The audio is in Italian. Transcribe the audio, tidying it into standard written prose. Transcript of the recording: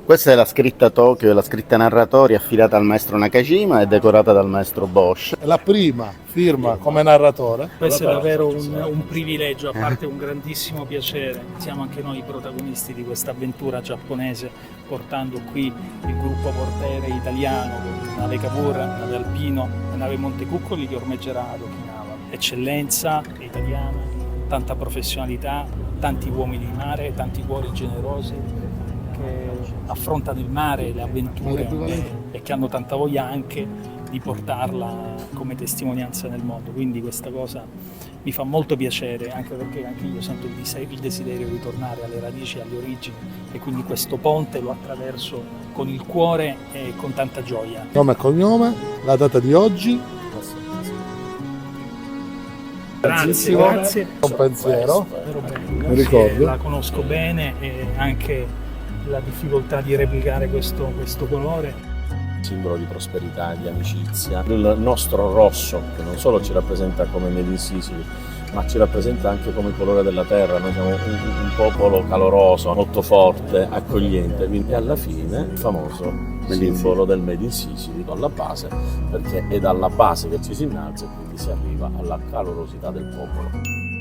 Questa è la scritta Tokyo, la scritta narratori affidata al maestro Nakajima e decorata dal maestro Bosch. È la prima firma come narratore. Questo è davvero un privilegio, a parte un grandissimo piacere. Siamo anche noi i protagonisti di questa avventura giapponese, portando qui il gruppo portere italiano, con nave Cavour, nave Alpino, la nave Montecuccoli che ormeggerà ad Okinawa. Eccellenza italiana, tanta professionalità, tanti uomini di mare, tanti cuori generosi che affrontano il mare, le avventure e che hanno tanta voglia anche di portarla come testimonianza nel mondo. Quindi questa cosa mi fa molto piacere, anche perché anche io sento il desiderio di tornare alle radici, alle origini, e quindi questo ponte lo attraverso con il cuore e con tanta gioia. Nome e cognome, la data di oggi. Grazie. Un pensiero. Davvero bello. Mi ricordo. La conosco bene e anche la difficoltà di replicare questo colore. Simbolo di prosperità, di amicizia. Il nostro rosso, che non solo ci rappresenta come Made in Sicily, ma ci rappresenta anche come colore della terra. Noi siamo un popolo caloroso, molto forte, accogliente. E alla fine il famoso simbolo del Made in Sicily alla base, perché è dalla base che ci si innalza e quindi si arriva alla calorosità del popolo.